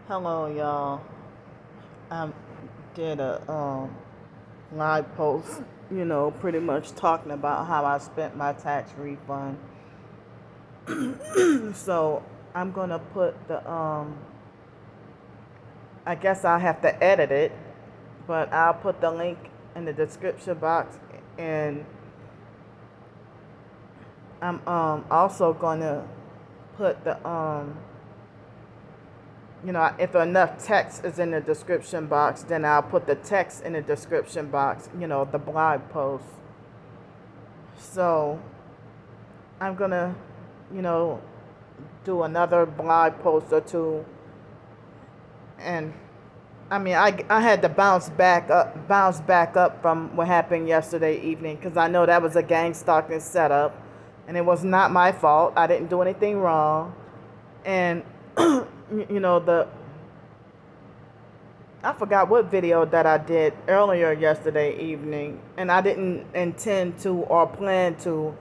Hello, y'all. I did a live post, pretty much talking about how I spent my tax refund. So I'm gonna put the I guess I'll have to edit it, but I'll put the link in the description box, and I'm also gonna put the if enough text is in the description box, then I'll put the text in the description box, the blog post. So I'm gonna, you know, do another blog post or two. And I mean, I had to bounce back up from what happened yesterday evening, because I know that was a gang stalking setup, and it was not my fault. I didn't do anything wrong, and the I forgot what video that I did earlier yesterday evening, and I didn't intend to or plan to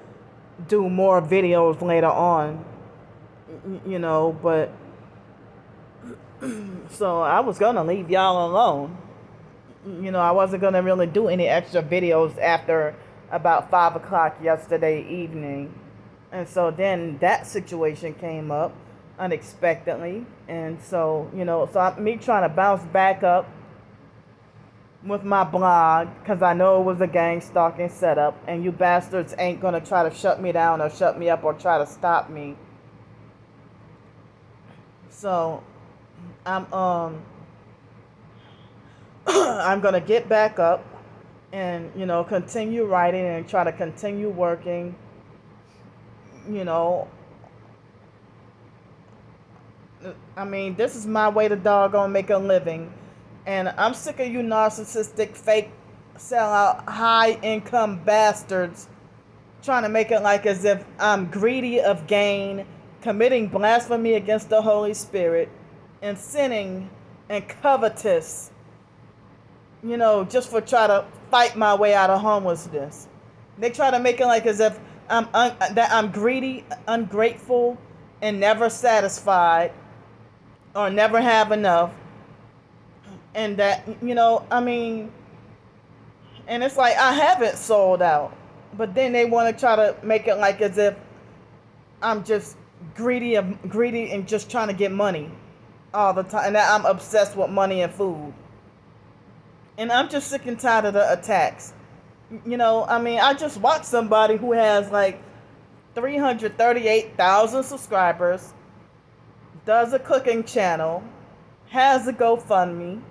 do more videos later on, but so I was gonna leave y'all alone. I wasn't gonna really do any extra videos after about 5 o'clock yesterday evening, and so then that situation came up unexpectedly, and so me trying to bounce back up with my blog, because I know it was a gang stalking setup, and you bastards ain't gonna try to shut me down or shut me up or try to stop me. So I'm I'm gonna get back up and continue writing and try to continue working. You know, I mean, this is my way to doggone make a living, and I'm sick of you narcissistic, fake, sellout, high income bastards trying to make it like as if I'm greedy of gain, committing blasphemy against the Holy Spirit, and sinning and covetous, just for try to fight my way out of homelessness. They try to make it like as if that I'm greedy, ungrateful, and never satisfied, or never have enough, and that I mean, and it's like I haven't sold out, but then they want to try to make it like as if I'm just greedy and just trying to get money all the time, and that I'm obsessed with money and food. And I'm just sick and tired of the attacks. I mean, I just watched somebody who has like 338,000 subscribers, does a cooking channel, has a GoFundMe,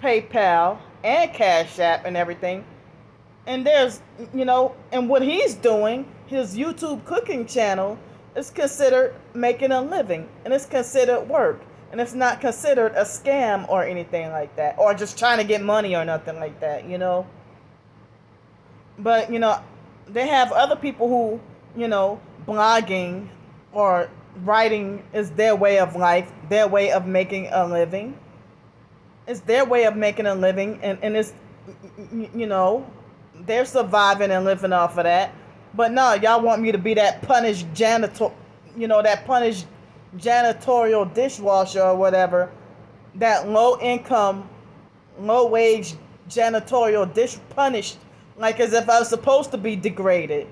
PayPal, and Cash App and everything. And there's, and what he's doing, his YouTube cooking channel, is considered making a living, and it's considered work, and it's not considered a scam or anything like that, or just trying to get money or nothing like that. But, they have other people who, blogging or writing is their way of life, their way of making a living. It's their way of making a living, and it's, they're surviving and living off of that. But no, y'all want me to be that punished janitor, that punished janitorial dishwasher or whatever, that low income, low wage janitorial dish punished, like as if I was supposed to be degraded.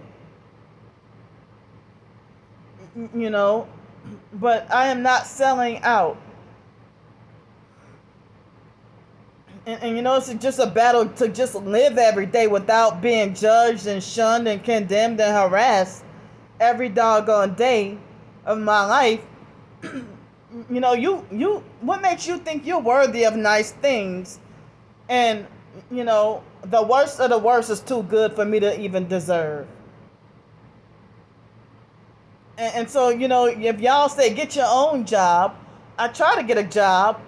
you know, but I am not selling out. And it's just a battle to just live every day without being judged and shunned and condemned and harassed every doggone day of my life. What makes you think you're worthy of nice things? And, the worst of the worst is too good for me to even deserve. And so, if y'all say get your own job, I try to get a job,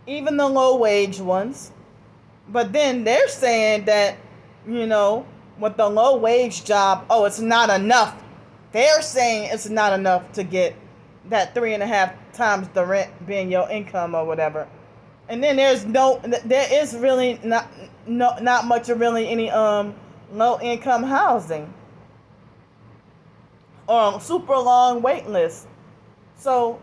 even the low wage ones. But then they're saying that, with the low wage job, oh, it's not enough. They're saying it's not enough to get that 3.5 times the rent being your income or whatever. And then there is really not much of really any low income housing or super long wait list. So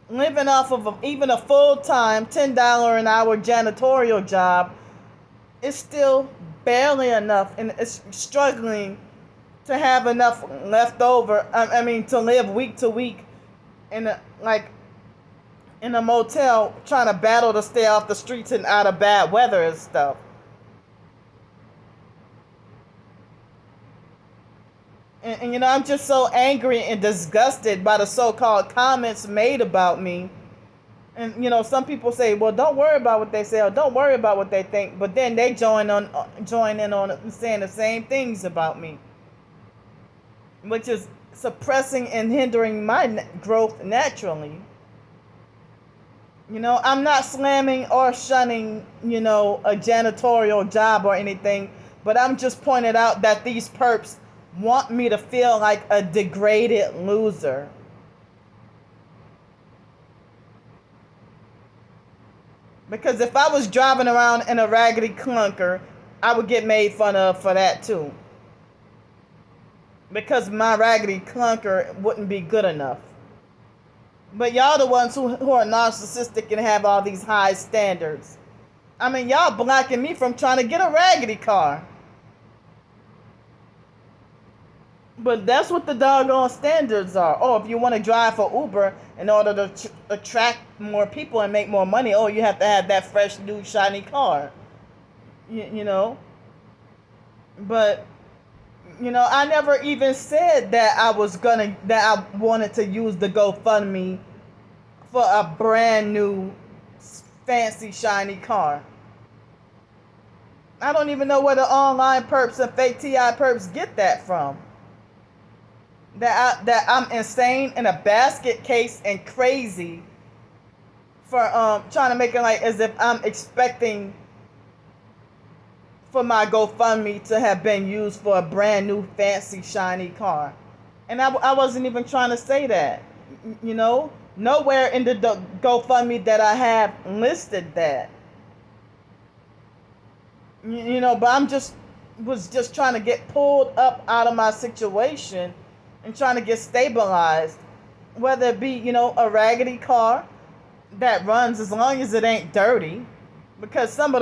living off of even a full-time $10 an hour janitorial job is still barely enough, and it's struggling to have enough left over. I mean, to live week to week in in a motel, trying to battle to stay off the streets and out of bad weather and stuff. And I'm just so angry and disgusted by the so-called comments made about me. And some people say, well, don't worry about what they say, or don't worry about what they think, but then they join in on saying the same things about me, which is suppressing and hindering my growth naturally. I'm not slamming or shunning, a janitorial job or anything, but I'm just pointing out that these perps want me to feel like a degraded loser. Because if I was driving around in a raggedy clunker, I would get made fun of for that too. Because my raggedy clunker wouldn't be good enough. But y'all the ones who are narcissistic and have all these high standards. I mean, y'all blocking me from trying to get a raggedy car. But that's what the doggone standards are. Oh, if you want to drive for Uber in order to attract more people and make more money, oh, you have to have that fresh, new, shiny car. You know? But, I never even said that I wanted to use the GoFundMe for a brand new, fancy, shiny car. I don't even know where the online perps and fake TI perps get that from. That I'm insane in a basket case and crazy for trying to make it like as if I'm expecting for my GoFundMe to have been used for a brand new fancy shiny car. And I wasn't even trying to say that. Nowhere in the GoFundMe that I have listed that. But was just trying to get pulled up out of my situation and trying to get stabilized, whether it be, a raggedy car that runs as long as it ain't dirty, because some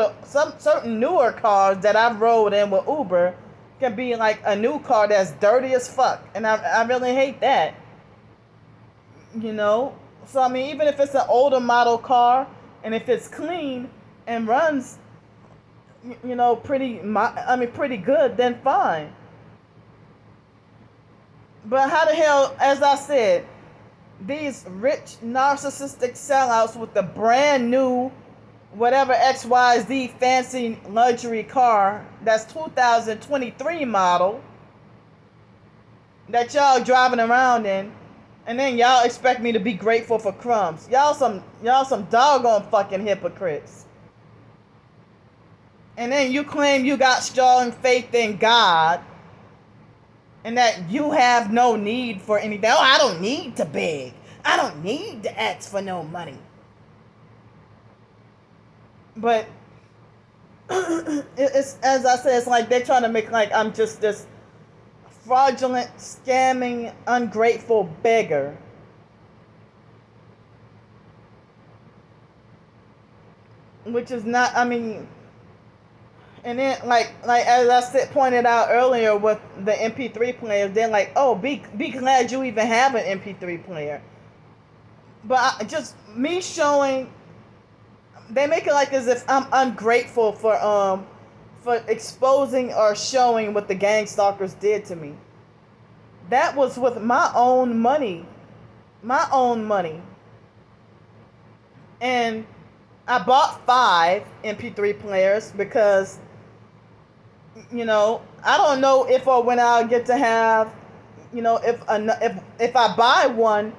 certain newer cars that I've rode in with Uber can be like a new car that's dirty as fuck, and I really hate that. So I mean, even if it's an older model car and if it's clean and runs, pretty good, then fine. But how the hell, as I said, these rich narcissistic sellouts with the brand new whatever XYZ fancy luxury car that's 2023 model that y'all driving around in, and then y'all expect me to be grateful for crumbs. Y'all some doggone fucking hypocrites. And then you claim you got strong faith in God and that you have no need for anything. Oh, I don't need to beg. I don't need to ask for no money. But it's, as I said, it's like they're trying to make like I'm just this fraudulent, scamming, ungrateful beggar. Which is not, I mean, and then like as I said, pointed out earlier with the MP3 players, they're like, oh, be glad you even have an MP3 player. But just me showing, they make it like as if I'm ungrateful for exposing or showing what the gang stalkers did to me. That was with my own money. And I bought 5 MP3 players because, I don't know if or when I'll get to have, if I buy one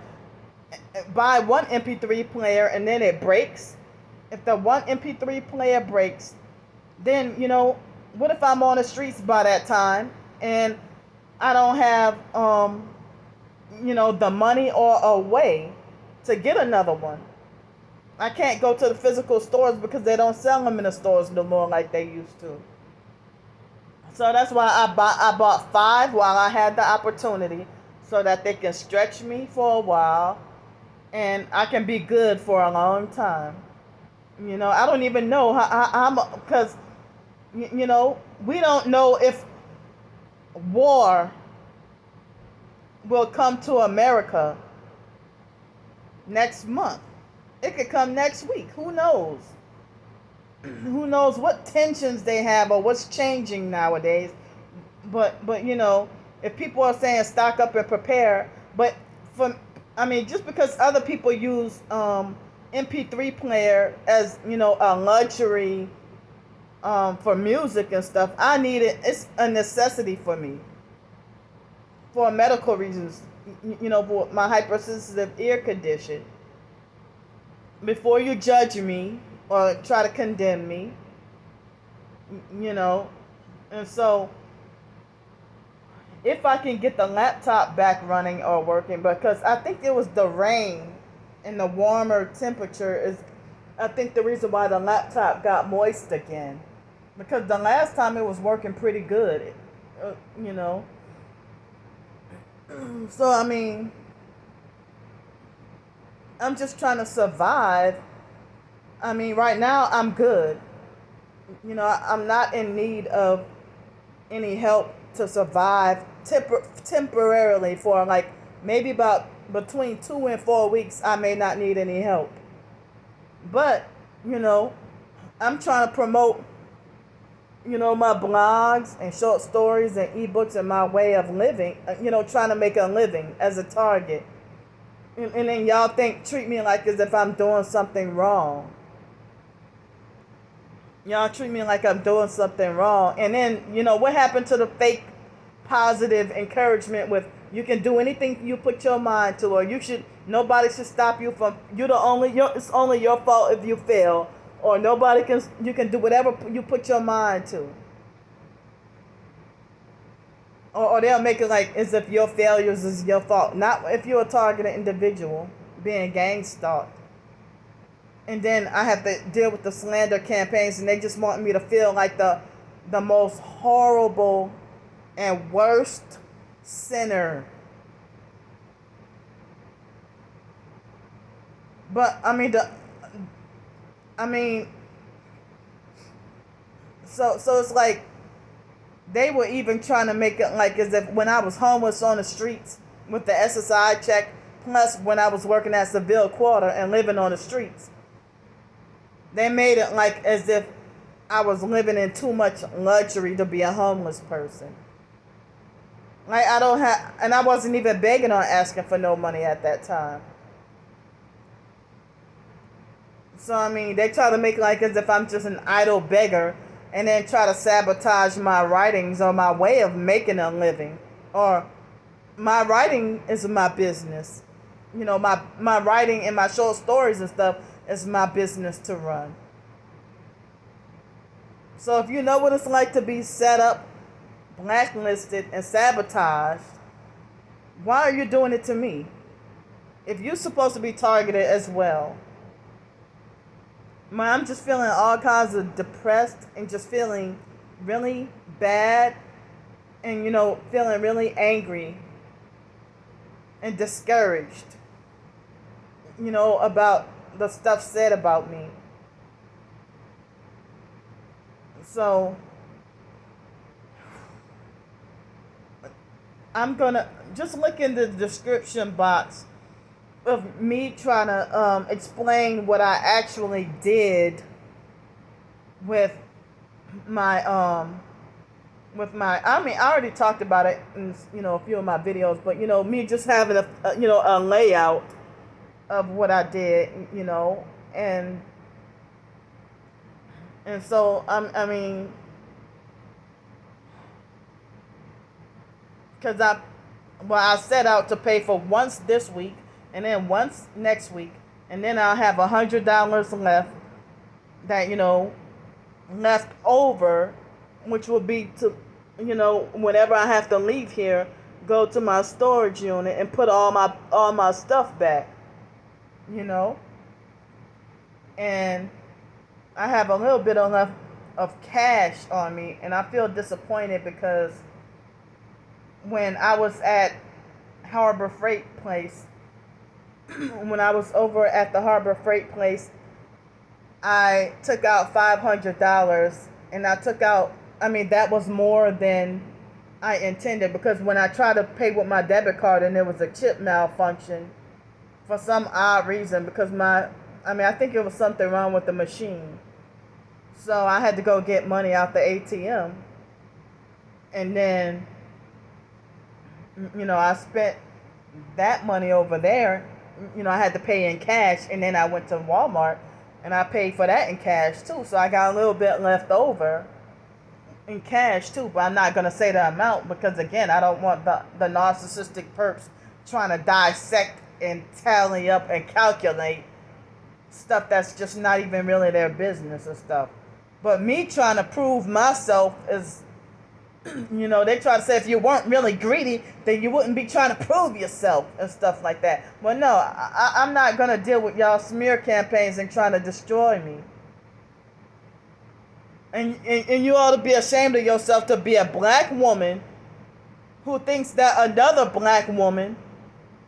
MP3 player and then it breaks. If the one MP3 player breaks, then, what if I'm on the streets by that time and I don't have, the money or a way to get another one? I can't go to the physical stores because they don't sell them in the stores no more like they used to. So that's why I bought 5 while I had the opportunity, so that they can stretch me for a while and I can be good for a long time. I don't even know how because we don't know if war will come to America next month. It could come next week. Who knows? Who knows what tensions they have or what's changing nowadays? But if people are saying stock up and prepare, but from just because other people use MP3 player as a luxury for music and stuff, I need it. It's a necessity for me for medical reasons. For my hypersensitive ear condition. Before you judge me or try to condemn me, and so if I can get the laptop back running or working, because I think it was the rain and the warmer temperature is, I think, the reason why the laptop got moist again. Because the last time it was working pretty good, you know. So, I'm just trying to survive. Right now I'm good. I'm not in need of any help to survive temporarily for like maybe about between 2 and 4 weeks. I may not need any help. But, I'm trying to promote, my blogs and short stories and ebooks and my way of living, trying to make a living as a target. And then y'all treat me like as if I'm doing something wrong. Y'all treat me like I'm doing something wrong. And then, what happened to the fake positive encouragement with you can do anything you put your mind to, or nobody should stop you from, it's only your fault if you fail, or you can do whatever you put your mind to. Or they'll make it like as if your failures is your fault. Not if you're a targeted individual being gang stalked. And then I have to deal with the slander campaigns, and they just want me to feel like the most horrible and worst sinner. But so it's like they were even trying to make it like as if when I was homeless on the streets with the SSI check, plus when I was working at Seville Quarter and living on the streets, they made it like as if I was living in too much luxury to be a homeless person. Like and I wasn't even begging or asking for no money at that time. So they try to make it like as if I'm just an idle beggar, and then try to sabotage my writings or my way of making a living. Or my writing is my business. My writing and my short stories and stuff is my business to run. So if you know what it's like to be set up, blacklisted, and sabotaged, why are you doing it to me? If you're supposed to be targeted as well. I'm just feeling all kinds of depressed and just feeling really bad and, feeling really angry and discouraged, about the stuff said about me. So I'm gonna just look in the description box of me trying to explain what I actually did with my I already talked about it in a few of my videos, but me just having a layout of what I did, and so because I set out to pay for once this week and then once next week, and then I'll have $100 left that left over, which will be to whenever I have to leave here, go to my storage unit and put all my stuff back, and I have a little bit enough of cash on me, and I feel disappointed because when I was at Harbor Freight Place, when I was over at the Harbor Freight place, I took out $500, and I took out. I mean, that was more than I intended, because when I tried to pay with my debit card and there was a chip malfunction for some odd reason, because I think it was something wrong with the machine. So I had to go get money out the ATM, and then I spent that money over there. I had to pay in cash, and then I went to Walmart and I paid for that in cash too. So I got a little bit left over in cash too, but I'm not gonna say the amount, because again, I don't want the narcissistic perps trying to dissect and tally up and calculate stuff that's just not even really their business and stuff. But me trying to prove myself is, they try to say if you weren't really greedy, then you wouldn't be trying to prove yourself and stuff like that. Well, no, I'm not gonna deal with y'all smear campaigns and trying to destroy me. And you ought to be ashamed of yourself to be a black woman who thinks that another black woman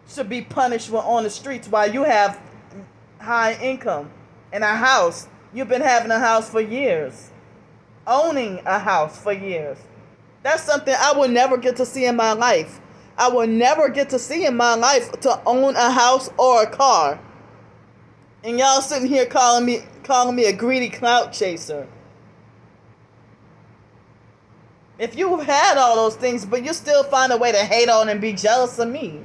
should be punished on the streets while you have high income and a house. You've been having a house for years, owning a house for years. That's something I will never get to see in my life. I will never get to see in my life to own a house or a car. And y'all sitting here calling me a greedy clout chaser. If you've had all those things, but you still find a way to hate on and be jealous of me.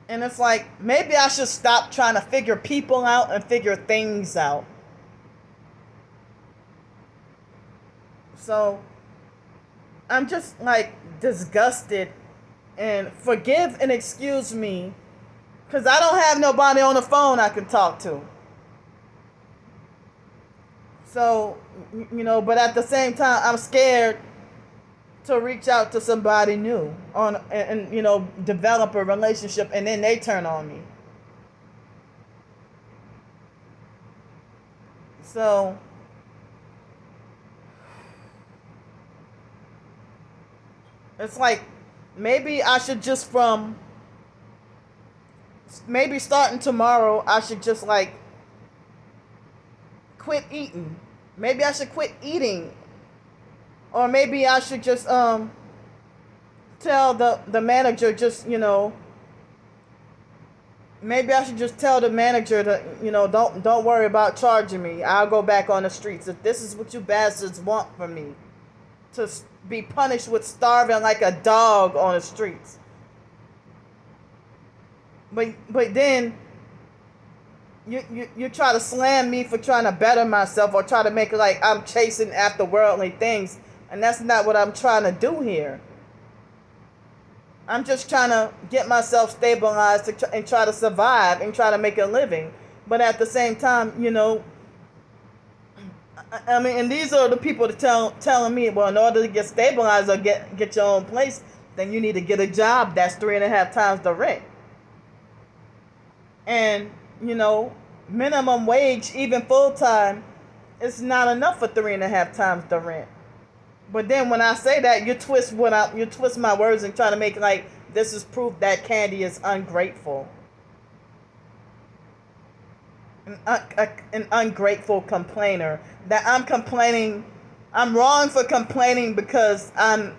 And it's like, maybe I should stop trying to figure people out and figure things out. So, I'm just like disgusted, and forgive and excuse me, because I don't have nobody on the phone I can talk to. So, but at the same time, I'm scared to reach out to somebody new and develop a relationship, and then they turn on me. So it's like, maybe I should just maybe starting tomorrow, I should just like quit eating. Maybe I should quit eating. Or maybe I should just tell the manager, just maybe I should just tell the manager to don't worry about charging me. I'll go back on the streets. If this is what you bastards want from me, to be punished with starving like a dog on the streets. But then you try to slam me for trying to better myself, or try to make it like I'm chasing after worldly things. And that's not what I'm trying to do here. I'm just trying to get myself stabilized and try to survive and try to make a living. But at the same time, I mean, and these are the people that telling me, well, in order to get stabilized or get your own place, then you need to get a job that's 3.5 times the rent. And, minimum wage, even full time, is not enough for 3.5 times the rent. But then when I say that, you twist my words and try to make it like this is proof that Candy is ungrateful. An ungrateful complainer. That I'm complaining, I'm wrong for complaining because I'm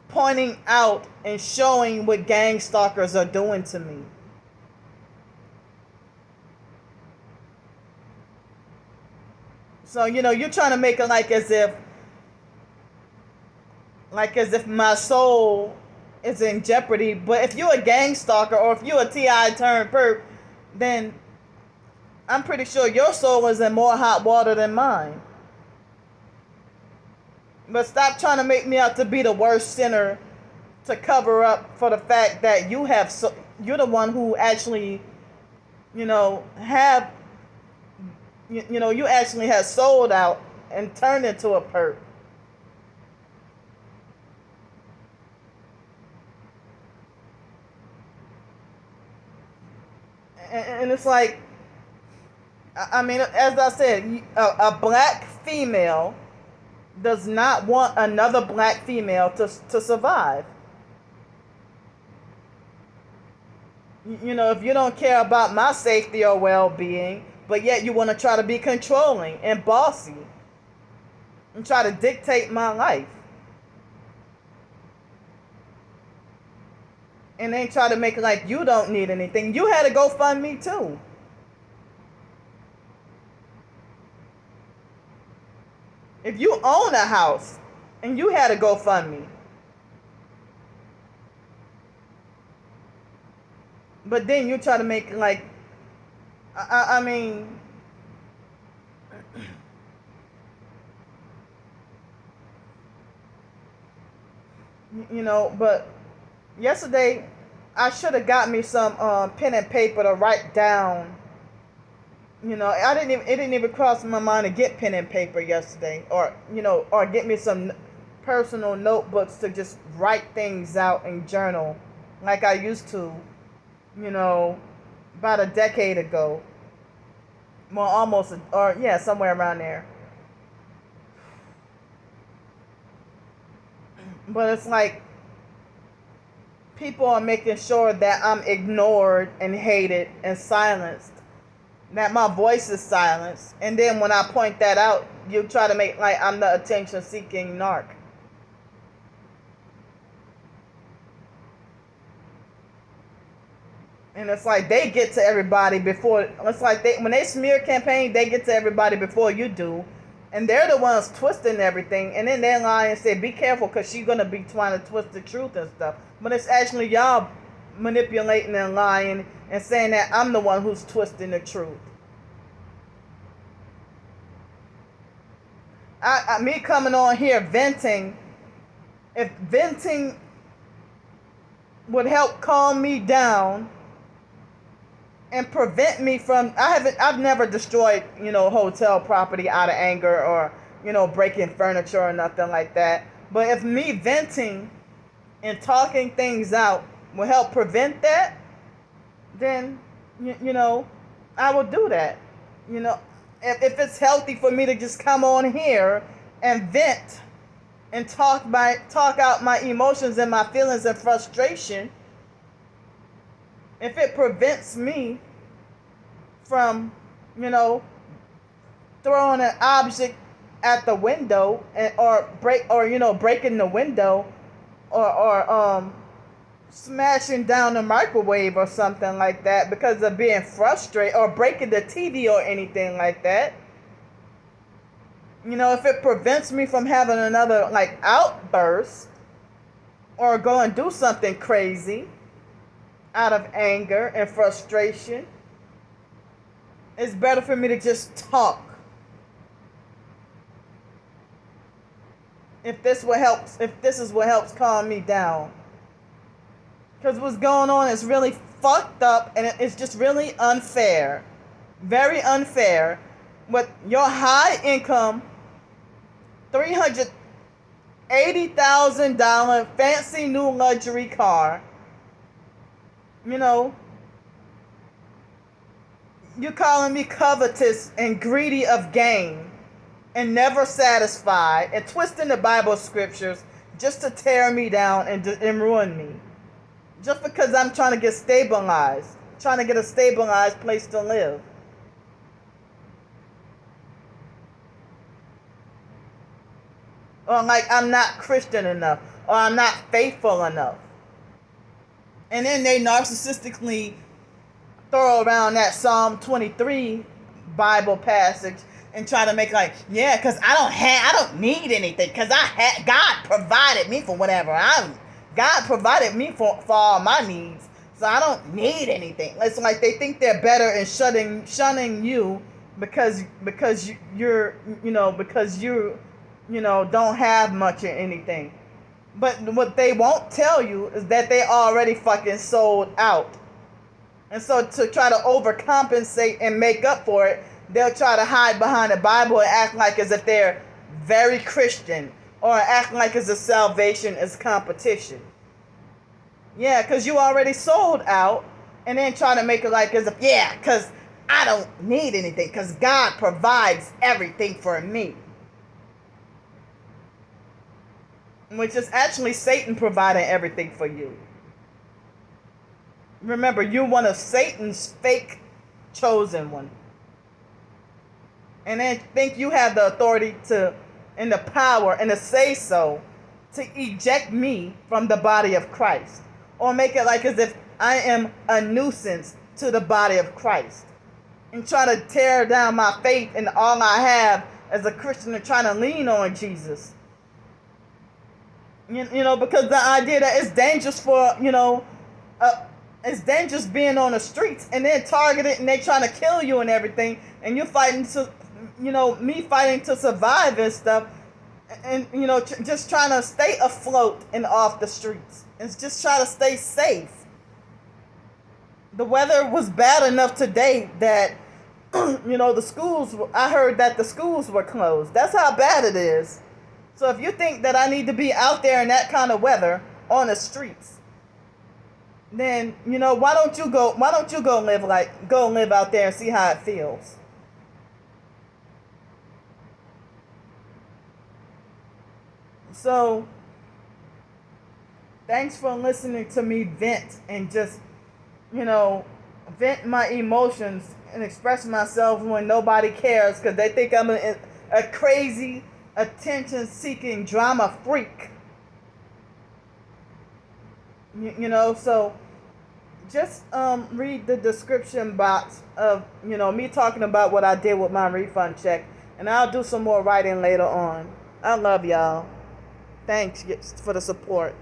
pointing out and showing what gang stalkers are doing to me. So, you're trying to make it like as if my soul is in jeopardy. But if you're a gang stalker, or if you're a TI turned perp, then I'm pretty sure your soul is in more hot water than mine. But stop trying to make me out to be the worst sinner to cover up for the fact that you're the one who actually, have, you actually have sold out and turned into a perp. And it's like, I mean, as I said, a black female does not want another black female to survive. You know, if you don't care about my safety or well-being, but yet you want to try to be controlling and bossy and try to dictate my life, and then try to make it like you don't need anything. You had to go fund me too. If you own a house and you had to go fund me, but then you try to make it like, I mean, you know, but yesterday I should have got me some pen and paper to write down. You know, it didn't even cross my mind to get pen and paper yesterday, or or get me some personal notebooks to just write things out and journal like I used to, about a decade ago. Well, almost, or yeah, somewhere around there. But it's like people are making sure that I'm ignored and hated and silenced, that my voice is silenced. And then when I point that out, you try to make like I'm the attention seeking narc. And it's like they get to everybody before, it's like when they smear campaign, they get to everybody before you do. And they're the ones twisting everything. And then they lie and say, be careful because she's going to be trying to twist the truth and stuff. But it's actually y'all manipulating and lying and saying that I'm the one who's twisting the truth. Me coming on here venting, if venting would help calm me down and prevent me from, I've never destroyed, hotel property out of anger or, breaking furniture or nothing like that. But if me venting and talking things out will help prevent that, then, I will do that. If it's healthy for me to just come on here and vent and talk out my emotions and my feelings and frustration, if it prevents me from, throwing an object at the window or breaking the window or smashing down the microwave or something like that because of being frustrated, or breaking the TV or anything like that. If it prevents me from having another like outburst or go and do something crazy out of anger and frustration, it's better for me to just talk. If this is what helps calm me down. Because what's going on is really fucked up, and it's just really unfair. Very unfair. With your high income, $380,000 fancy new luxury car, you're calling me covetous and greedy of gain and never satisfied and twisting the Bible scriptures just to tear me down and ruin me. Just because I'm trying to get stabilized, trying to get a stabilized place to live. Or like I'm not Christian enough, or I'm not faithful enough. And then they narcissistically throw around that Psalm 23 Bible passage and try to make like, yeah, because I don't need anything, because God provided me for whatever God provided me for all my needs, so I don't need anything. It's like they think they're better in shunning you because you're don't have much or anything. But what they won't tell you is that they already fucking sold out. And so to try to overcompensate and make up for it, they'll try to hide behind the Bible and act like as if they're very Christian, or act like as if salvation is competition. Yeah, because you already sold out, and then try to make it like as if, yeah, because I don't need anything, because God provides everything for me. which is actually Satan providing everything for you. Remember, you're one of Satan's fake chosen one. And then think you have the authority to, and the power, and the say so to eject me from the body of Christ. Or make it like as if I am a nuisance to the body of Christ. And try to tear down my faith and all I have as a Christian and trying to lean on Jesus. You know, because the idea that it's dangerous for, it's dangerous being on the streets and then targeted and they trying to kill you and everything. And you fighting to, me fighting to survive and stuff. And, just trying to stay afloat and off the streets. And just try to stay safe. The weather was bad enough today that, the schools, I heard that the schools were closed. That's how bad it is. So if you think that I need to be out there in that kind of weather on the streets, then, why don't you go live out there and see how it feels? So, thanks for listening to me vent and just, vent my emotions and express myself when nobody cares because they think I'm a crazy, attention-seeking drama freak. So just read the description box of, me talking about what I did with my refund check, and I'll do some more writing later on. I love y'all. Thanks for the support.